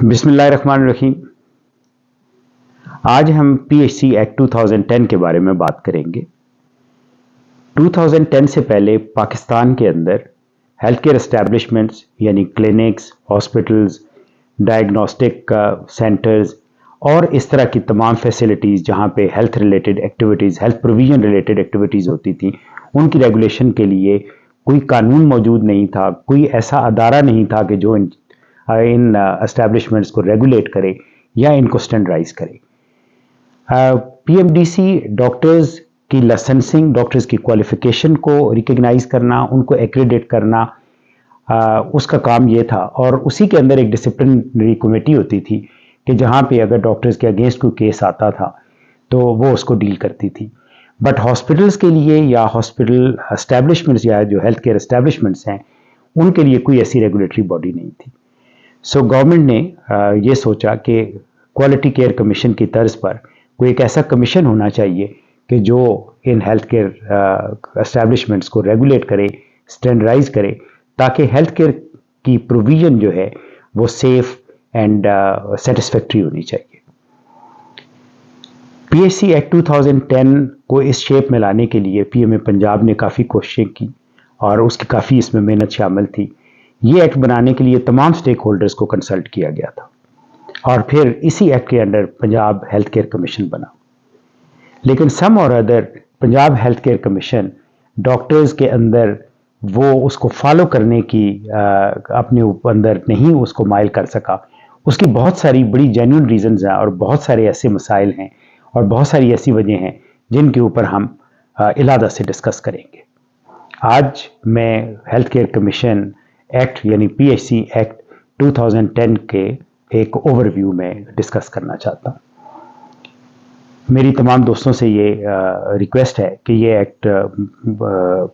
بسم اللہ الرحمن الرحیم۔ آج ہم پی ایچ سی ایکٹ 2010 کے بارے میں بات کریں گے۔ 2010 سے پہلے پاکستان کے اندر ہیلتھ کیئر اسٹیبلشمنٹس یعنی کلینکس، ہاسپٹلز، ڈائگنوسٹک سینٹرز اور اس طرح کی تمام فیسلٹیز جہاں پہ health related activities, health provision related activities ہوتی تھیں، ان کی ریگولیشن کے لیے کوئی قانون موجود نہیں تھا، کوئی ایسا ادارہ نہیں تھا کہ جو ان اسٹیبلشمنٹس کو ریگولیٹ کرے یا ان کو اسٹینڈرڈائز کرے۔ P M D C doctors کی لائسنسنگ، ڈاکٹرز کی کوالیفیکیشن کو ریکگنائز کرنا، ان کو ایکریڈیٹ کرنا، اس کا کام یہ تھا۔ اور اسی کے اندر ایک ڈسپلنری کمیٹی ہوتی تھی کہ جہاں پہ اگر ڈاکٹرز کے اگینسٹ کوئی کیس آتا تھا تو وہ اس کو ڈیل کرتی تھی۔ بٹ ہاسپٹلس کے لیے یا ہاسپٹل اسٹیبلشمنٹس یا جو ہیلتھ کیئر اسٹیبلشمنٹس ہیں ان کے لیے کوئی ایسی ریگولیٹری باڈی نہیں تھی۔ سو گورنمنٹ نے یہ سوچا کہ کوالٹی کیئر کمیشن کی طرز پر کوئی ایک ایسا کمیشن ہونا چاہیے کہ جو ان ہیلتھ کیئر اسٹیبلشمنٹس کو ریگولیٹ کرے، اسٹینڈرڈائز کرے، تاکہ ہیلتھ کیئر کی پروویژن جو ہے وہ سیف اینڈ سیٹسفیکٹری ہونی چاہیے۔ پی ایچ سی ایکٹ 2010 کو اس شیپ میں لانے کے لیے پی ایم اے پنجاب نے کافی کوششیں کی اور اس کی کافی اس میں محنت شامل تھی۔ یہ ایکٹ بنانے کے لیے تمام سٹیک ہولڈرز کو کنسلٹ کیا گیا تھا اور پھر اسی ایکٹ کے under Punjab health care commission بنا۔ لیکن سم اور other Punjab health care commission doctors کے اندر وہ اس کو فالو کرنے کی اپنے اندر نہیں اس کو مائل کر سکا۔ اس کی بہت ساری بڑی جینوئن ریزنز ہیں اور بہت سارے ایسے مسائل ہیں اور بہت ساری ایسی وجہ ہیں جن کے اوپر ہم علادہ سے ڈسکس کریں گے۔ آج میں ہیلتھ کیئر کمیشن ایکٹ یعنی پی ایچ سی ایکٹ 2010 کے ایک اوور ویو میں ڈسکس کرنا چاہتا ہوں۔ میری تمام دوستوں سے یہ ریکویسٹ ہے کہ یہ act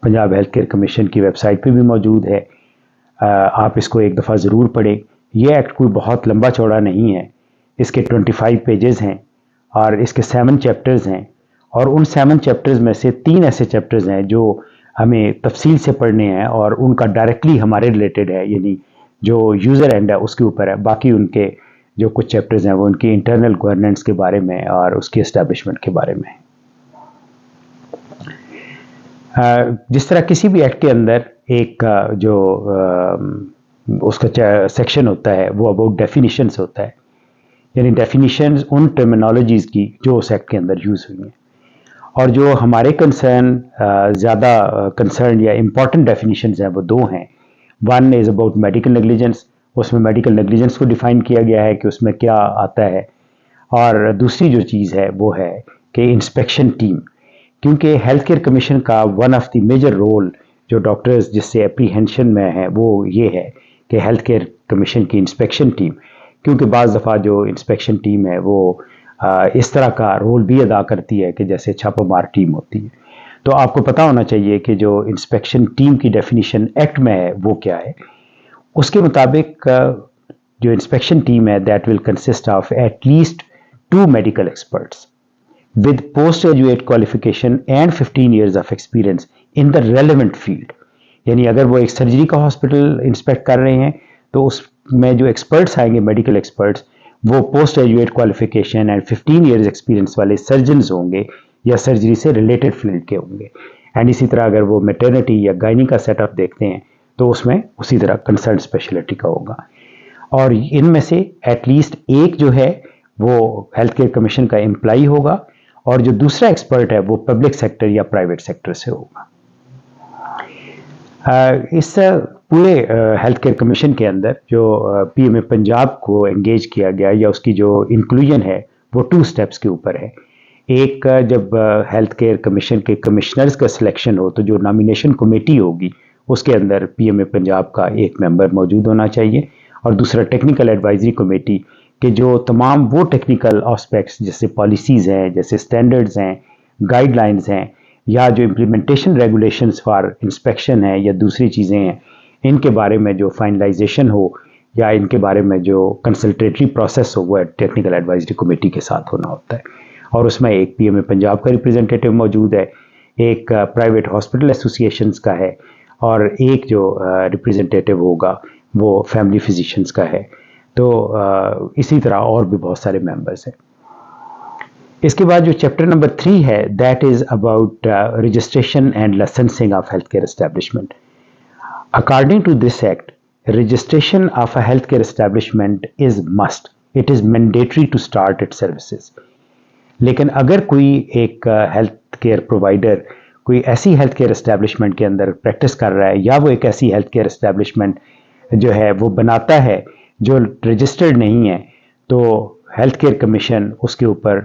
Punjab health care commission کی ویب سائٹ پہ بھی موجود ہے، آپ اس کو ایک دفعہ ضرور پڑھیں۔ یہ ایکٹ کوئی بہت لمبا چوڑا نہیں ہے، اس کے 25 پیجز ہیں اور اس کے 7 چیپٹرز ہیں، اور ان 7 چیپٹرز میں سے 3 ایسے چیپٹرز ہیں جو ہمیں تفصیل سے پڑھنے ہیں اور ان کا ڈائریکٹلی ہمارے ریلیٹڈ ہے، یعنی جو یوزر اینڈ ہے اس کے اوپر ہے۔ باقی ان کے جو کچھ چیپٹرز ہیں وہ ان کی انٹرنل گورننس کے بارے میں اور اس کی اسٹیبلشمنٹ کے بارے میں۔ جس طرح کسی بھی ایکٹ کے اندر ایک جو اس کا سیکشن ہوتا ہے وہ اباؤٹ ڈیفینیشنز ہوتا ہے، یعنی ڈیفینیشنز ان ٹرمینالوجیز کی جو اس ایکٹ کے اندر یوز ہوئی ہیں، اور جو ہمارے زیادہ کنسرن یا امپورٹنٹ ڈیفینیشنز ہیں وہ 2 ہیں۔ One is about medical negligence, اس میں میڈیکل نیگلیجنس کو ڈیفائن کیا گیا ہے کہ اس میں کیا آتا ہے، اور دوسری جو چیز ہے وہ ہے کہ انسپیکشن ٹیم، کیونکہ ہیلتھ کیئر کمیشن کا one of the major role جو ڈاکٹرز جس سے اپریہینشن میں ہے وہ یہ ہے کہ ہیلتھ کیئر کمیشن کی انسپیکشن ٹیم، کیونکہ بعض دفعہ جو انسپیکشن ٹیم ہے وہ اس طرح کا رول بھی ادا کرتی ہے کہ جیسے چھاپہ مار ٹیم ہوتی ہے۔ تو آپ کو پتہ ہونا چاہیے کہ جو انسپیکشن ٹیم کی ڈیفینیشن ایکٹ میں ہے وہ کیا ہے۔ اس کے مطابق جو انسپیکشن ٹیم ہے that will consist of at least 2 medical experts with post graduate qualification and 15 years of experience in the relevant field, یعنی اگر وہ ایک سرجری کا ہاسپٹل انسپیکٹ کر رہے ہیں تو اس میں جو ایکسپرٹس آئیں گے میڈیکل ایکسپرٹس وہ post graduate qualification and 15 years experience والے سرجنز ہوں گے یا سرجری سے ریلیٹڈ فیلڈ کے ہوں گے۔ اینڈ اسی طرح اگر وہ میٹرنٹی یا گائنی کا سیٹ اپ دیکھتے ہیں تو اس میں اسی طرح کنسرن اسپیشلٹی کا ہوگا، اور ان میں سے ایٹ لیسٹ ایک جو ہے وہ ہیلتھ کیئر کمیشن کا امپلائی ہوگا اور جو دوسرا ایکسپرٹ ہے وہ پبلک سیکٹر یا پرائیویٹ سیکٹر سے ہوگا۔ اس پورے ہیلتھ کیئر کمیشن کے اندر جو پی ایم اے پنجاب کو انگیج کیا گیا یا اس کی جو انکلوژن ہے وہ 2 سٹیپس کے اوپر ہے۔ ایک جب ہیلتھ کیئر کمیشن کے کمشنرز کا سلیکشن ہو تو جو نامینیشن کمیٹی ہوگی اس کے اندر پی ایم اے پنجاب کا ایک ممبر موجود ہونا چاہیے، اور دوسرا ٹیکنیکل ایڈوائزری کمیٹی کہ جو تمام وہ ٹیکنیکل آسپیکٹس جیسے پالیسیز ہیں، جیسے سٹینڈرڈز ہیں، گائیڈ لائنز ہیں، یا جو امپلیمنٹیشن ریگولیشنز فار انسپیکشن ہیں یا دوسری چیزیں ہیں، ان کے بارے میں جو فائنلائزیشن ہو یا ان کے بارے میں جو کنسلٹیٹری پروسیس ہو وہ ٹیکنیکل ایڈوائزری کمیٹی کے ساتھ ہونا ہوتا ہے، اور اس میں ایک پی ایم اے پنجاب کا ریپرزینٹیٹیو موجود ہے، ایک پرائیویٹ ہاسپٹل ایسوسیشنز کا ہے، اور ایک جو ریپرزینٹیٹیو ہوگا وہ فیملی فزیشنز کا ہے۔ تو اسی طرح اور بھی بہت سارے ممبرس ہیں. اس کے بعد جو چیپٹر نمبر 3 ہے that is about registration and licensing of health care establishment. According to this act registration of a healthcare establishment is must. It is mandatory to start its services. لیکن اگر کوئی ایک health care provider کوئی ایسی health care establishment کے اندر practice کر رہا ہے یا وہ ایک ایسی ہیلتھ کیئر اسٹیبلشمنٹ جو ہے وہ بناتا ہے جو رجسٹرڈ نہیں ہے تو ہیلتھ کیئر کمیشن اس کے اوپر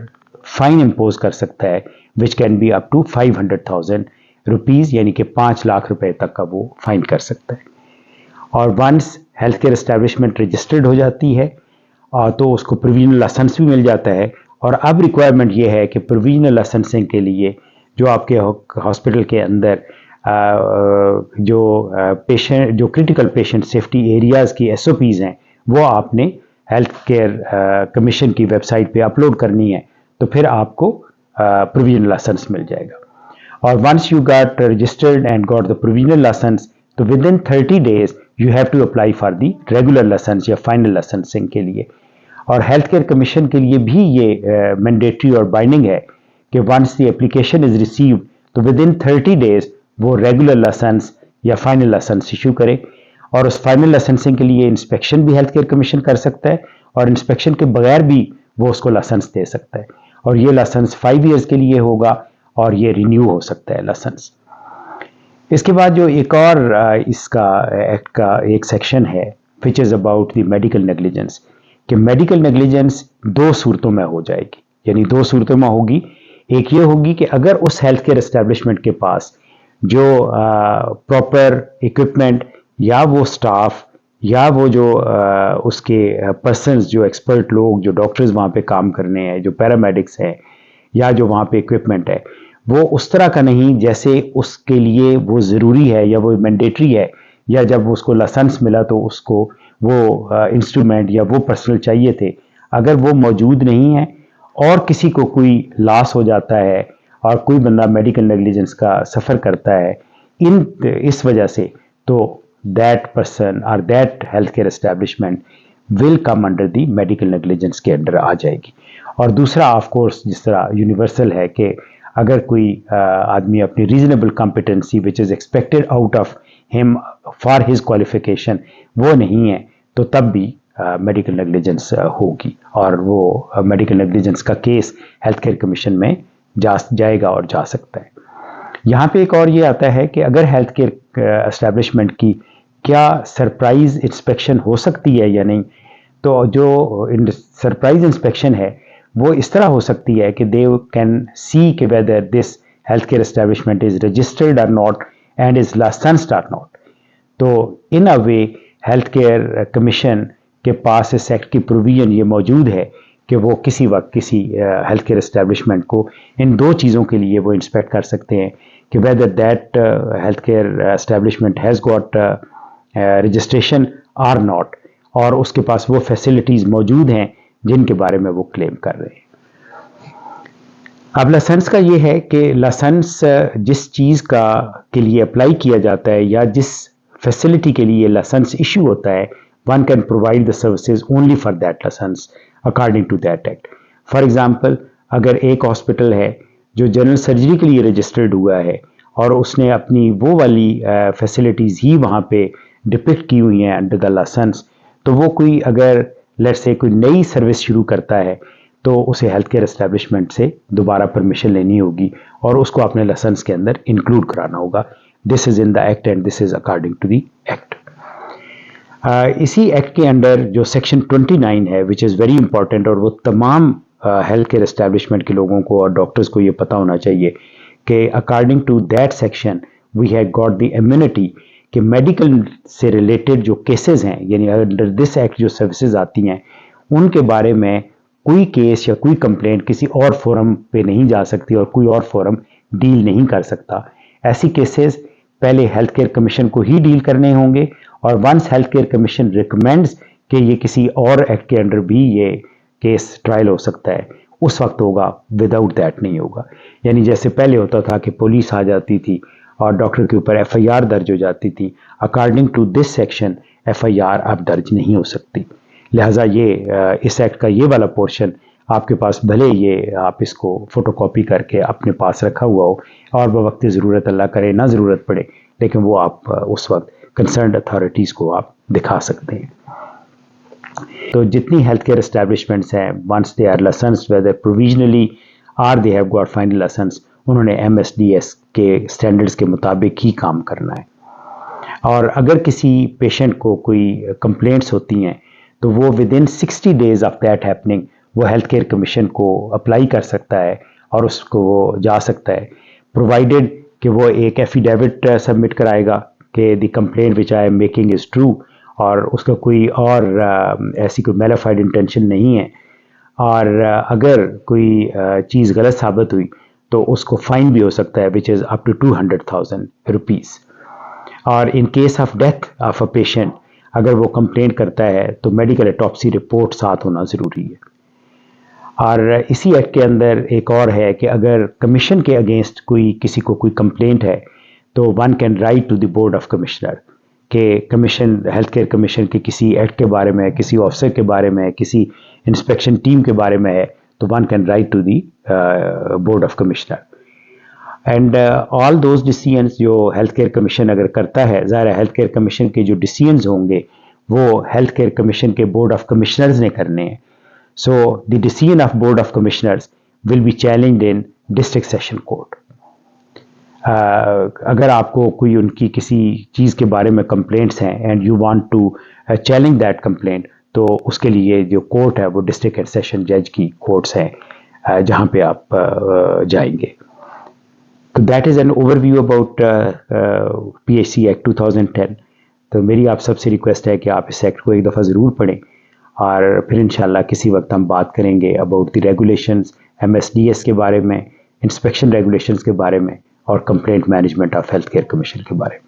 فائن امپوز کر سکتا ہے which can be up to 500,000 rupees یعنی کہ 5 لاکھ روپے تک کا وہ فائن کر سکتا ہے. اور once health care establishment registered ہو جاتی ہے تو اس کو پروویژنل لائسنس بھی مل جاتا ہے. اور اب ریکوائرمنٹ یہ ہے کہ پروویژنل لائسنسنگ کے لیے جو آپ کے ہاسپٹل کے اندر جو پیشنٹ جو کریٹیکل پیشنٹ سیفٹی ایریاز کی SOPs ہیں وہ آپ نے ہیلتھ کیئر کمیشن کی ویب سائٹ پہ اپلوڈ کرنی ہے تو پھر آپ کو پروویژنل لائسنس مل جائے گا. اور once you got registered and got the provisional license تو with in 30 days you have to apply for the regular license یا فائنل لائسنسنگ کے لیے. اور ہیلتھ کیئر کمیشن کے لیے بھی یہ مینڈیٹری اور بائنڈنگ ہے کہ once the application is received تو ود ان 30 days وہ ریگولر لائسنس یا فائنل لائسنس ایشو کرے. اور اس فائنل لائسنسنگ کے لیے انسپیکشن بھی ہیلتھ کیئر کمیشن کر سکتا ہے اور انسپیکشن کے بغیر بھی وہ اس کو لائسنس دے سکتا ہے. اور یہ لائسنس 5 years کے لیے ہوگا اور یہ رینیو ہو سکتا ہے لائسنس. اس کے بعد جو ایک اور اس کا ایکٹ کا ایک سیکشن ہے which is about the medical negligence کہ میڈیکل نیگلیجنس 2 صورتوں میں ہو جائے گی. یعنی 2 صورتوں میں ہوگی. ایک یہ ہوگی کہ اگر اس ہیلتھ کیئر اسٹیبلشمنٹ کے پاس جو پراپر اکوپمنٹ یا وہ سٹاف یا وہ جو اس کے پرسنز جو ایکسپرٹ لوگ جو ڈاکٹرز وہاں پہ کام کرنے ہیں جو پیرامیڈکس ہیں یا جو وہاں پہ اکوپمنٹ ہے وہ اس طرح کا نہیں جیسے اس کے لیے وہ ضروری ہے یا وہ مینڈیٹری ہے یا جب اس کو لائسنس ملا تو اس کو وہ انسٹرومنٹ یا وہ پرسنل چاہیے تھے. اگر وہ موجود نہیں ہے اور کسی کو کوئی لاس ہو جاتا ہے اور کوئی بندہ میڈیکل نیگلیجنس کا سفر کرتا ہے اس وجہ سے تو دیٹ پرسن اور that health care establishment will come under the medical negligence کے انڈر آ جائے گی. اور دوسرا آف کورس جس طرح یونیورسل ہے کہ اگر کوئی آدمی اپنی reasonable competency which is expected out of ہم فار ہز کوالیفیکیشن وہ نہیں ہے تو تب بھی میڈیکل نیگلیجنس ہوگی اور وہ میڈیکل نیگلیجنس کا کیس ہیلتھ کیئر کمیشن میں جائے گا اور جا سکتا ہے. یہاں پہ ایک اور یہ آتا ہے کہ اگر ہیلتھ کیئر اسٹیبلشمنٹ کی کیا سرپرائز انسپیکشن ہو سکتی ہے یا نہیں. تو جو سرپرائز انسپیکشن ہے وہ اس طرح ہو سکتی ہے کہ دے کین سی کہ whether this health care establishment is registered اور ناٹ اینڈ از لائسنسڈ اور ناٹ. تو ان اے وے ہیلتھ کیئر کمیشن کے پاس اس ایکٹ کی پروویژن یہ موجود ہے کہ وہ کسی وقت کسی ہیلتھ کیئر اسٹیبلشمنٹ کو ان 2 چیزوں کے لیے وہ انسپیکٹ کر سکتے ہیں کہ whether that health care establishment has got registration or not اور اس کے پاس وہ فیسلٹیز موجود ہیں جن کے بارے میں وہ کلیم کر رہے ہیں. اب لائسنس کا یہ ہے کہ لائسنس جس چیز کے لیے اپلائی کیا جاتا ہے یا جس فیسلٹی کے لیے لائسنس ایشو ہوتا ہے one can provide the services only for that license according to that act. For example اگر ایک ہاسپٹل ہے جو جنرل سرجری کے لیے رجسٹرڈ ہوا ہے اور اس نے اپنی وہ والی فیسلٹیز ہی وہاں پہ ڈپکٹ کی ہوئی ہیں انڈر دا لائسنس تو وہ کوئی اگر لیٹ سے کوئی نئی سروس شروع کرتا ہے تو اسے ہیلتھ کیئر اسٹیبلشمنٹ سے دوبارہ پرمیشن لینی ہوگی اور اس کو اپنے لائسنس کے اندر انکلوڈ کرانا ہوگا. This is in the act and this is according to the act. اسی ایکٹ کے انڈر جو سیکشن 29 ہے وچ از ویری امپورٹنٹ اور وہ تمام ہیلتھ کیئر اسٹیبلشمنٹ کے لوگوں کو اور ڈاکٹرز کو یہ پتہ ہونا چاہیے کہ according to that section we have got the immunity کہ میڈیکل سے ریلیٹڈ جو کیسز ہیں یعنی انڈر دس ایکٹ جو سروسز آتی ہیں ان کے بارے میں کوئی کیس یا کوئی کمپلینٹ کسی اور فورم پہ نہیں جا سکتی اور کوئی اور فورم ڈیل نہیں کر سکتا. ایسی کیسز پہلے ہیلتھ کیئر کمیشن کو ہی ڈیل کرنے ہوں گے اور ونس ہیلتھ کیئر کمیشن ریکمینڈز کہ یہ کسی اور ایکٹ کے انڈر بھی یہ کیس ٹرائل ہو سکتا ہے اس وقت ہوگا, وداؤٹ دیٹ نہیں ہوگا. یعنی جیسے پہلے ہوتا تھا کہ پولیس آ جاتی تھی اور ڈاکٹر کے اوپر FIR درج ہو جاتی تھی, according to this section FIR اب درج نہیں ہو سکتی. لہٰذا یہ اس ایکٹ کا یہ والا پورشن آپ کے پاس بھلے یہ آپ اس کو فوٹو کاپی کر کے اپنے پاس رکھا ہوا ہو اور بوقت ضرورت اللہ کرے نہ ضرورت پڑے، لیکن وہ آپ اس وقت کنسرنڈ اتھارٹیز کو آپ دکھا سکتے ہیں۔ تو جتنی ہیلتھ کیئر اسٹیبلشمنٹس ہیں، once they are licensed whether provisionally or they have got final license, انہوں نے MSDS کے اسٹینڈرڈس کے مطابق ہی کام کرنا ہے۔ اور اگر کسی پیشنٹ کو کوئی کمپلینٹس ہوتی ہیں تو وہ ودن 60 days آف دیٹ ہیپننگ وہ ہیلتھ کیئر کمیشن کو اپلائی کر سکتا ہے اور اس کو وہ جا سکتا ہے، پرووائڈیڈ کہ وہ ایک ایفیڈیوٹ سبمٹ کرائے گا کہ دی complaint which I am making is true, اور اس کا کوئی اور ایسی کوئی میلیفائڈ انٹینشن نہیں ہے، اور اگر کوئی چیز غلط ثابت ہوئی تو اس کو فائن بھی ہو سکتا ہے which is up to 200,000 rupees. اور in case of death of a patient اگر وہ کمپلینٹ کرتا ہے تو میڈیکل اٹاپسی رپورٹ ساتھ ہونا ضروری ہے۔ اور اسی ایکٹ کے اندر ایک اور ہے کہ اگر کمیشن کے اگینسٹ کسی کو کوئی کمپلینٹ ہے تو one can write to the board of commissioner کہ کمیشن ہیلتھ کیئر کمیشن کے کسی ایکٹ کے بارے میں، کسی آفیسر کے بارے میں، کسی انسپیکشن ٹیم کے بارے میں ہے تو one can write to the board of commissioner. And all those decisions جو ہیلتھ کیئر کمیشن اگر کرتا ہے، ظاہر ہے ہیلتھ کیئر کمیشن کے جو ڈیسیژنز ہوں گے وہ ہیلتھ کیئر کمیشن کے بورڈ آف کمشنرز نے کرنے ہیں۔ So the decision of board of commissioners will be challenged in district session court. اگر آپ کو کوئی ان کی کسی چیز کے بارے میں کمپلینٹس ہیں and you want to challenge that complaint, تو اس کے لیے جو کورٹ ہے وہ ڈسٹرکٹ اینڈ سیشن جج کی کورٹس ہیں جہاں پہ آپ جائیں گے۔ تو that is an overview about PHC act 2010۔ تو میری آپ سب سے ریکویسٹ ہے کہ آپ اس ایکٹ کو ایک دفعہ ضرور پڑھیں، اور پھر انشاءاللہ کسی وقت ہم بات کریں گے اباؤٹ دی ریگولیشنز، MSDS کے بارے میں، انسپیکشن ریگولیشنز کے بارے میں، اور complaint management of health care commission کے بارے میں۔